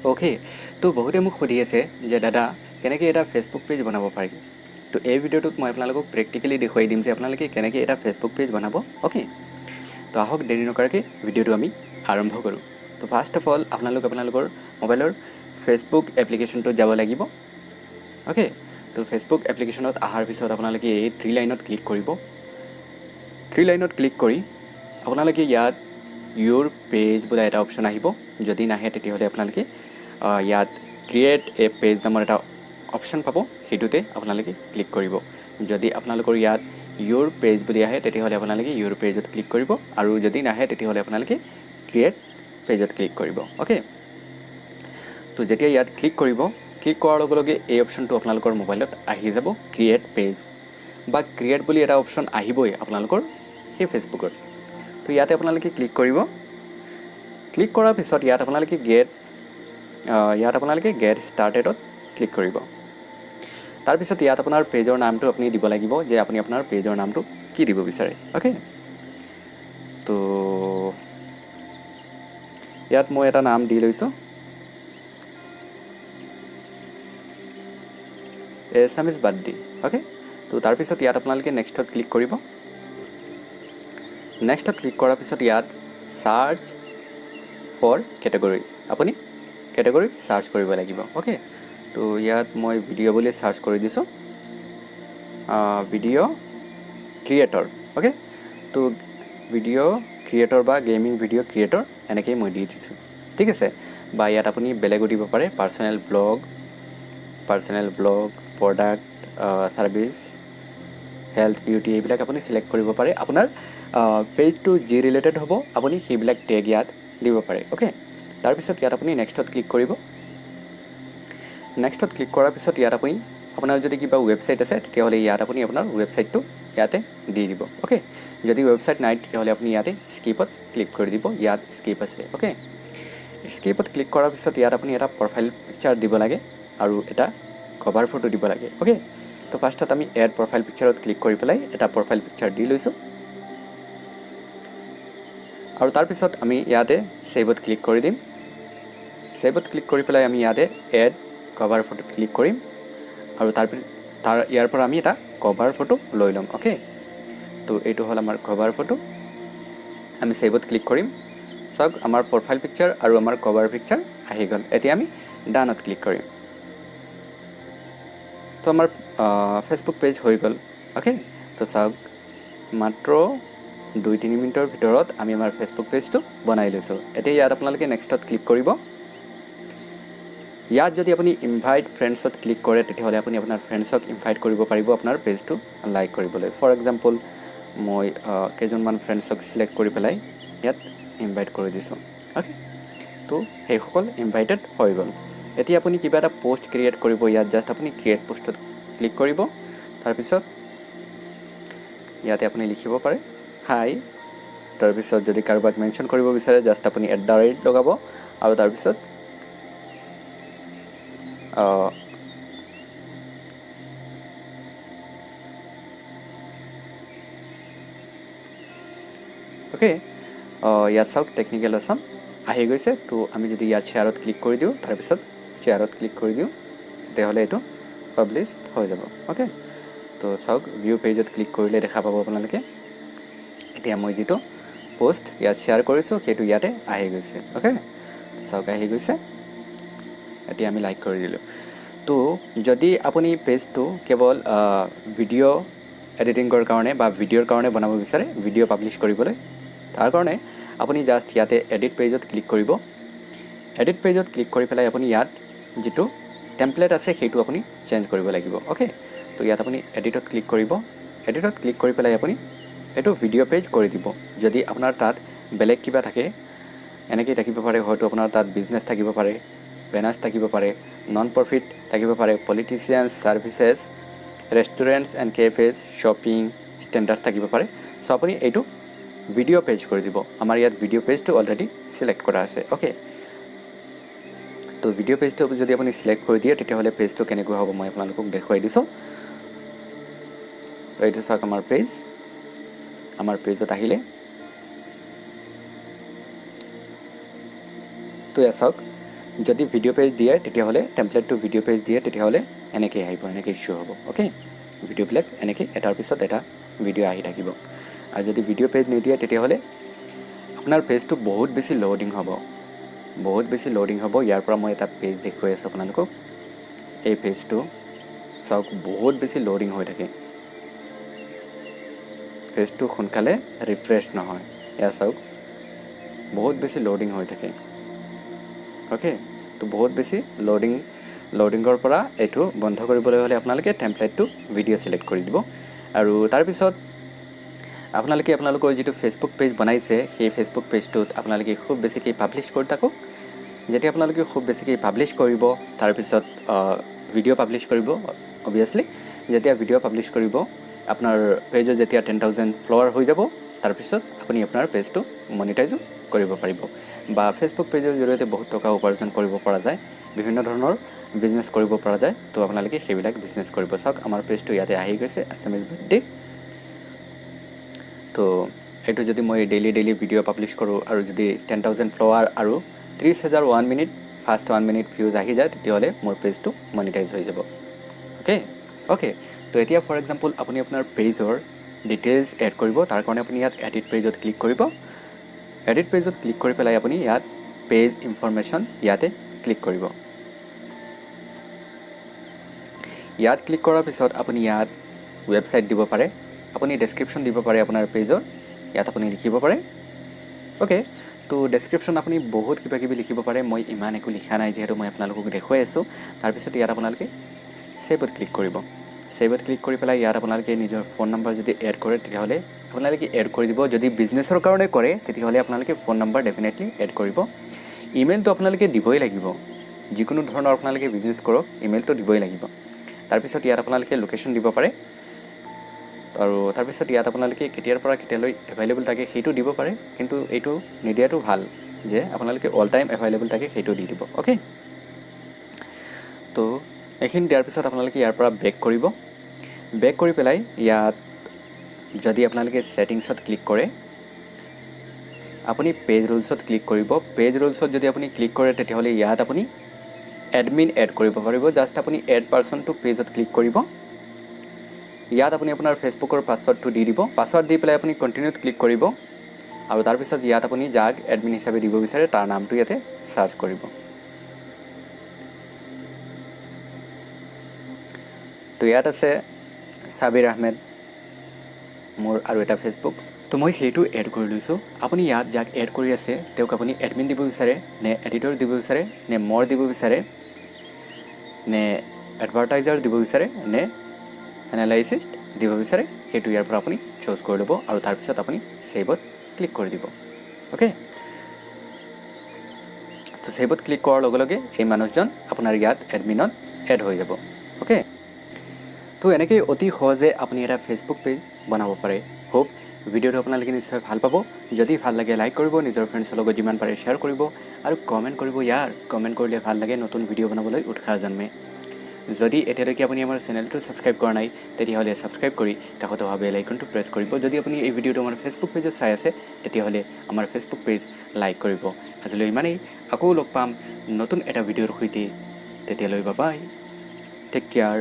Okay, तो বহুতে মোক সুধি আছে যে দাদা কেনেকৈ এটা ফেচবুক পেজ বনাব পাৰি। তো এই ভিডিঅ'টোত মই আপোনালোকক প্ৰেক্টিকেলি দেখুৱাই দিম যে আপোনালোকে কেনেকৈ এটা ফেচবুক পেজ বনাব। অ'কে, তো আহক দেৰি নকৰাকৈ ভিডিঅ'টো আমি আৰম্ভ কৰোঁ। তো ফাৰ্ষ্ট অফ অল আপোনালোকৰ মোবাইলৰ ফেচবুক এপ্লিকেশ্যনটোত যাব লাগিব। অ'কে, তো ফেচবুক এপ্লিকেশ্যনত অহাৰ পিছত আপোনালোকে এই 3 লাইনত ক্লিক কৰিব। 3 লাইনত ক্লিক কৰি আপোনালোকে ইয়াত ইউৰ পেজ বোলা এটা অপশ্যন আহিব। যদি নাহে তেতিয়াহ'লে আপোনালোকে ইয়াত ক্ৰিয়েট এ পেজ নামৰ এটা অপশ্যন পাব, সেইটোতে আপোনালোকে ক্লিক কৰিব। যদি আপোনালোকৰ ইয়াত ইউৰ পেজ বুলি আহে তেতিয়াহ'লে আপোনালোকে ইউৰ পেজত ক্লিক কৰিব, আৰু যদি নাহে তেতিয়াহ'লে আপোনালোকে ক্ৰিয়েট পেজত ক্লিক কৰিব। অ'কে, তো যেতিয়া ইয়াত ক্লিক কৰিব, ক্লিক কৰাৰ লগে লগে এই অপশ্যনটো আপোনালোকৰ মোবাইলত আহি যাব, ক্ৰিয়েট পেজ বা ক্ৰিয়েট বুলি এটা অপশ্যন আহিবই আপোনালোকৰ সেই ফেচবুকত। তো ইয়াতে আপোনালোকে ক্লিক কৰিব। ক্লিক কৰাৰ পিছত ইয়াত আপোনালোকে গেট ষ্টাৰ্টেডত ক্লিক কৰিব। তাৰপিছত ইয়াত আপোনাৰ পেজৰ নামটো আপুনি দিব লাগিব যে আপুনি আপোনাৰ পেজৰ নামটো কি দিব বিচাৰে। অ'কে, তো ইয়াত মই এটা নাম দি লৈছোঁ, এছামিজ বাৰ্ডে। অ'কে, তো তাৰপিছত ইয়াত আপোনালোকে নেক্সটত ক্লিক কৰিব। নেক্সটত ক্লিক কৰাৰ পিছত ইয়াত চাৰ্চ ফৰ কেটেগৰিজ, আপুনি কেটেগৰি চাৰ্চ কৰিব লাগিব। অ'কে, তো ইয়াত মই ভিডিঅ' বুলি চাৰ্চ কৰি দিছোঁ, ভিডিঅ' ক্ৰিয়েটৰ। অ'কে, তো ভিডিঅ' ক্ৰিয়েটৰ বা গেমিং ভিডিঅ' ক্ৰিয়েটৰ এনেকৈয়ে মই দি দিছোঁ। ঠিক আছে, বা ইয়াত আপুনি বেলেগো দিব পাৰে, personal blog, product, service, health, beauty, এইবিলাক আপুনি চিলেক্ট কৰিব পাৰে। আপোনাৰ পেজটো যি ৰিলেটেড হ'ব আপুনি সেইবিলাক টেগ ইয়াত দিব পাৰে। অ'কে, তাৰপিছত ইয়াত আপুনি নেক্সটত ক্লিক কৰিব। নেক্সটত ক্লিক কৰাৰ পিছত ইয়াত আপোনাৰ যদি কিবা ৱেবছাইট আছে তেতিয়াহ'লে ইয়াত আপুনি আপোনাৰ ৱেবছাইটটো ইয়াতে দি দিব। অ'কে, যদি ৱেবছাইট নাই তেতিয়াহ'লে আপুনি ইয়াতে স্কিপত ক্লিক কৰি দিব, ইয়াত স্কিপ আছে। অ'কে, স্কিপত ক্লিক কৰাৰ পিছত ইয়াত আপুনি এটা প্ৰফাইল পিকচাৰ দিব লাগে আৰু এটা কভাৰ ফটো দিব লাগে। অ'কে, তো ফাৰ্ষ্টত আমি এড প্ৰফাইল পিকচাৰত ক্লিক কৰি পেলাই এটা প্ৰফাইল পিকচাৰ দি লৈছোঁ, আৰু তাৰপিছত আমি ইয়াতে ছেভত ক্লিক কৰি দিম। ছেভত ক্লিক কৰি পেলাই আমি ইয়াতে এড কভাৰ ফটোত ক্লিক কৰিম, আৰু ইয়াৰ পৰা আমি এটা কভাৰ ফটো লৈ ল'ম। অ'কে, তো এইটো হ'ল আমাৰ কভাৰ ফটো। আমি ছেভত ক্লিক কৰিম। চাওক, আমাৰ প্ৰফাইল পিকচাৰ আৰু আমাৰ কভাৰ পিকচাৰ আহি গ'ল। এতিয়া আমি ডানত ক্লিক কৰিম। তো আমাৰ ফেচবুক পেজ হৈ গ'ল। অ'কে, তো চাওক, মাত্ৰ 2-3 মিনিটৰ ভিতৰত আমি আমাৰ ফেচবুক পেজটো বনাই লৈছোঁ। এতিয়া ইয়াত আপোনালোকে নেক্সটত ক্লিক কৰিব। ইয়াত যদি আপুনি ইনভাইট ফ্ৰেণ্ডছত ক্লিক কৰে তেতিয়াহ'লে আপুনি আপোনাৰ ফ্ৰেণ্ডছক ইনভাইট কৰিব পাৰিব আপোনাৰ পেজটো লাইক কৰিবলৈ। ফৰ এক্সাম্পল, মই কেইজনমান ফ্ৰেণ্ডছক চিলেক্ট কৰি পেলাই ইয়াত ইনভাইট কৰি দিছোঁ। অ'কে, তো সেইসকল ইনভাইটেড হৈ গ'ল। এতিয়া আপুনি কিবা এটা পোষ্ট ক্ৰিয়েট কৰিব, ইয়াত জাষ্ট আপুনি ক্ৰিয়েট পোষ্টত ক্লিক কৰিব। তাৰপিছত ইয়াতে আপুনি লিখিব পাৰে হাই, তাৰপিছত যদি কাৰোবাক মেনশ্যন কৰিব বিচাৰে জাষ্ট আপুনি @ লগাব, আৰু তাৰপিছত অ'কে, ইয়াত চাওক টেকনিকেল আছাম আহি গৈছে। তো আমি যদি ইয়াত শ্বেয়াৰত ক্লিক কৰি দিওঁ, তাৰপিছত শ্বেয়াৰত ক্লিক কৰি দিওঁ, তেতিয়াহ'লে এইটো পাব্লিছ হৈ যাব। অ'কে, তো চাওক, ভিউ পেজত ক্লিক কৰিলে দেখা পাব আপোনালোকে। এতিয়া মই যিটো পোষ্ট ইয়াত শ্বেয়াৰ কৰিছোঁ সেইটো ইয়াতে আহি গৈছে। অ'কে, চাওক আহি গৈছে। এতিয়া আমি লাইক কৰি দিলোঁ। তো যদি আপুনি পেজটো কেৱল ভিডিঅ' এডিটিঙৰ কাৰণে বা ভিডিঅ'ৰ কাৰণে বনাব বিচাৰে, ভিডিঅ' পাব্লিছ কৰিবলৈ, তাৰ কাৰণে আপুনি জাষ্ট ইয়াতে এডিট পেজত ক্লিক কৰিব। এডিট পেজত ক্লিক কৰি পেলাই আপুনি ইয়াত যিটো টেম্পলেট আছে সেইটো আপুনি চেঞ্জ কৰিব লাগিব। অ'কে, তো ইয়াত আপুনি এডিটত ক্লিক কৰিব। এডিটত ক্লিক কৰি পেলাই আপুনি এইটো ভিডিঅ' পেজ কৰি দিব। যদি আপোনাৰ তাত বেলেগ কিবা থাকে, এনেকৈ থাকিব পাৰে, হয়তো আপোনাৰ তাত বিজনেছ থাকিব পাৰে, বেনাৰ্ছ থাকিব পাৰে, নন প্ৰফিট থাকিব পাৰে, politicians, services, restaurants and cafes, shopping, standard থাকিব পাৰে। চ' আপুনি এইটো ভিডিঅ' পেজ কৰি দিব। আমাৰ ইয়াত ভিডিঅ' পেজটো অলৰেডি চিলেক্ট কৰা আছে। অ'কে, তো ভিডিঅ' পেজটো যদি আপুনি চিলেক্ট কৰি দিয়ে তেতিয়াহ'লে পেজটো কেনেকুৱা হ'ব মই আপোনালোকক দেখুৱাই দিছোঁ। এইটো চাওক আমাৰ পেজ। আমাৰ পেজত আহিলে তো চাওক, যদি ভিডিঅ' পেজ দিয়ে তেতিয়াহ'লে টেমপ্লেটটো ভিডিঅ' পেজ দিয়ে তেতিয়াহ'লে এনেকৈ আহিব, এনেকৈ ইছ্যু হ'ব। অ'কে, ভিডিঅ'বিলাক এনেকৈ এটাৰ পিছত এটা ভিডিঅ' আহি থাকিব। আৰু যদি ভিডিঅ' পেজ নিদিয়ে তেতিয়াহ'লে আপোনাৰ পেজটো বহুত বেছি ল'ডিং হ'ব, বহুত বেছি ল'ডিং হ'ব। ইয়াৰ পৰা মই এটা পেজ দেখুৱাই আছোঁ আপোনালোকক। এই পেজটো চাওক, বহুত বেছি ল'ডিং হৈ থাকে, পেজটো সোনকালে ৰিফ্ৰেছ নহয়। এয়া চাওক, বহুত বেছি ল'ডিং হৈ থাকে। অ'কে, তো বহুত বেছি ল'ডিঙৰ পৰা এইটো বন্ধ কৰিবলৈ হ'লে আপোনালোকে টেমপ্লেটটো ভিডিঅ' ছিলেক্ট কৰি দিব। আৰু তাৰপিছত আপোনালোকৰ যিটো ফেচবুক পেজ বনাইছে সেই ফেচবুক পেজটোত আপোনালোকে খুব বেছিকৈ পাব্লিছ কৰি থাকক। যেতিয়া আপোনালোকে খুব বেছিকৈ পাব্লিছ কৰিব, তাৰপিছত ভিডিঅ' পাব্লিছ কৰিব। অবভিয়াছলি যেতিয়া ভিডিঅ' পাব্লিছ কৰিব, আপোনাৰ পেজত যেতিয়া 10,000 ফলোৱাৰ হৈ যাব, তাৰপিছত আপুনি আপোনাৰ পেজটো মনিটাইজো কৰিব পাৰিব। বা ফেচবুক পেজৰ জৰিয়তে বহুত টকা উপাৰ্জন কৰিব পৰা যায়, বিভিন্ন ধৰণৰ বিজনেছ কৰিব পৰা যায়। তো আপোনালোকে সেইবিলাক বিজনেছ কৰিব। চাওক, আমাৰ পেজটো ইয়াতে আহি গৈছে, আছামিজ বাৰ্থডে। তো এইটো যদি মই ডেইলি ভিডিঅ' পাব্লিছ কৰোঁ আৰু যদি 10,000 ফলোৱাৰ আৰু 30,000 1 মিনিট ফাৰ্ষ্ট 1 মিনিট ভিউজ আহি যায়, তেতিয়াহ'লে মোৰ পেজটো মনিটাইজ হৈ যাব। অ'কে, তো এতিয়া ফৰ এক্সাম্পল আপুনি আপোনাৰ পেজৰ ডিটেইলছ এড কৰিব। তাৰ কাৰণে আপুনি ইয়াত এডিট পেজত ক্লিক কৰিব। এডিট পেজত ক্লিক কৰি পেলাই আপুনি ইয়াত পেজ ইনফৰমেশ্যন ইয়াতে ক্লিক কৰিব। ইয়াত ক্লিক কৰাৰ পিছত আপুনি ইয়াত ৱেবছাইট দিব পাৰে, আপুনি ডেছক্ৰিপশ্যন দিব পাৰে আপোনাৰ পেজৰ, ইয়াত আপুনি লিখিব পাৰে। অ'কে, তো ডেছক্ৰিপশ্যন আপুনি বহুত কিবাকিবি লিখিব পাৰে। মই ইমান একো লিখা নাই, যিহেতু মই আপোনালোকক দেখুৱাই আছোঁ। তাৰপিছত ইয়াত আপোনালোকে ছেভত ক্লিক কৰিব। ছেভত ক্লিক কৰি পেলাই ইয়াত আপোনালোকে নিজৰ ফোন নম্বৰ যদি এড কৰে, তেতিয়াহ'লে আপোনালোকে এড কৰি দিব। যদি বিজনেছৰ কাৰণে কৰে, তেতিয়াহ'লে আপোনালোকে ফোন নম্বৰ ডেফিনেটলি এড কৰিব। ইমেইলটো আপোনালোকে দিবই লাগিব, যিকোনো ধৰণৰ আপোনালোকে বিজনেছ কৰক, ইমেইলটো দিবই লাগিব। তাৰপিছত ইয়াত আপোনালোকে লোকেশ্যন দিব পাৰে, আৰু তাৰপিছত ইয়াত আপোনালোকে কেতিয়াৰ পৰা কেতিয়ালৈ এভেইলেবল থাকে সেইটো দিব পাৰে, কিন্তু এইটো নিদিয়াটো ভাল যে আপোনালোকে অল টাইম এভেইলেবল থাকে সেইটো দি দিব। অ'কে, তো এইখিনি দিয়াৰ পিছত আপোনালোকে ইয়াৰ পৰা বেক কৰিব। বেক কৰি পেলাই ইয়াত যদি আপোনালোকে ছেটিংছত ক্লিক কৰে, আপুনি পেজ ৰুলছত ক্লিক কৰিব। পেজ ৰুলছত যদি আপুনি ক্লিক কৰে, তেতিয়াহ'লে ইয়াত আপুনি এডমিন এড কৰিব পাৰিব। জাষ্ট আপুনি এড পাৰ্চন টু পেজত ক্লিক কৰিব। ইয়াত আপুনি আপোনাৰ ফেচবুকৰ পাছৱৰ্ডটো দি দিব। পাছৱৰ্ড দি পেলাই আপুনি কণ্টিনিউত ক্লিক কৰিব, আৰু তাৰপিছত ইয়াত আপুনি যাক এডমিন হিচাপে দিব বিচাৰে তাৰ নামটো ইয়াতে চাৰ্চ কৰিব। তো ইয়াত আছে ছাবিৰ আহমেদ, মোৰ আৰু এটা ফেচবুক। তো মই সেইটো এড কৰি লৈছোঁ। আপুনি ইয়াত যাক এড কৰি আছে তেওঁক আপুনি এডমিন দিব বিচাৰে, নে এডিটৰ দিব বিচাৰে, নে মোৰ দিব বিচাৰে, নে এডভাৰটাইজাৰ দিব বিচাৰে, নে এনালাইচিষ্ট দিব বিচাৰে, সেইটো ইয়াৰ পৰা আপুনি চুজ কৰি ল'ব। আৰু তাৰপিছত আপুনি ছেভত ক্লিক কৰি দিব। অ'কে, তো ছেভত ক্লিক কৰাৰ লগে লগে এই মানুহজন আপোনাৰ ইয়াত এডমিনত এড হৈ যাব। অ'কে, তো এনেকৈ অতি সহজে আপুনি এটা ফেচবুক পেজ বনাব পাৰে। হোপ ভিডিঅ'টো আপোনালোকে নিশ্চয় ভাল পাব। যদি ভাল লাগে লাইক কৰিব, নিজৰ ফ্ৰেণ্ডছৰ লগত যিমান পাৰে শ্বেয়াৰ কৰিব, আৰু কমেণ্ট কৰিব। কমেণ্ট কৰিলে ভাল লাগে, নতুন ভিডিঅ' বনাবলৈ উৎসাহ জন্মে। যদি এতিয়ালৈকে আপুনি আমাৰ চেনেলটো ছাবস্ক্ৰাইব কৰা নাই, তেতিয়াহ'লে ছাবস্ক্ৰাইব কৰি কাষত অহা বেল আইকনটো প্ৰেছ কৰিব। যদি আপুনি এই ভিডিঅ'টো আমাৰ ফেচবুক পেজত চাই আছে, তেতিয়াহ'লে আমাৰ ফেচবুক পেজ লাইক কৰিব। আজিলৈ ইমানেই, আকৌ লগ পাম নতুন এটা ভিডিঅ'ৰ সৈতে। তেতিয়ালৈ বাই, টেক কেয়াৰ।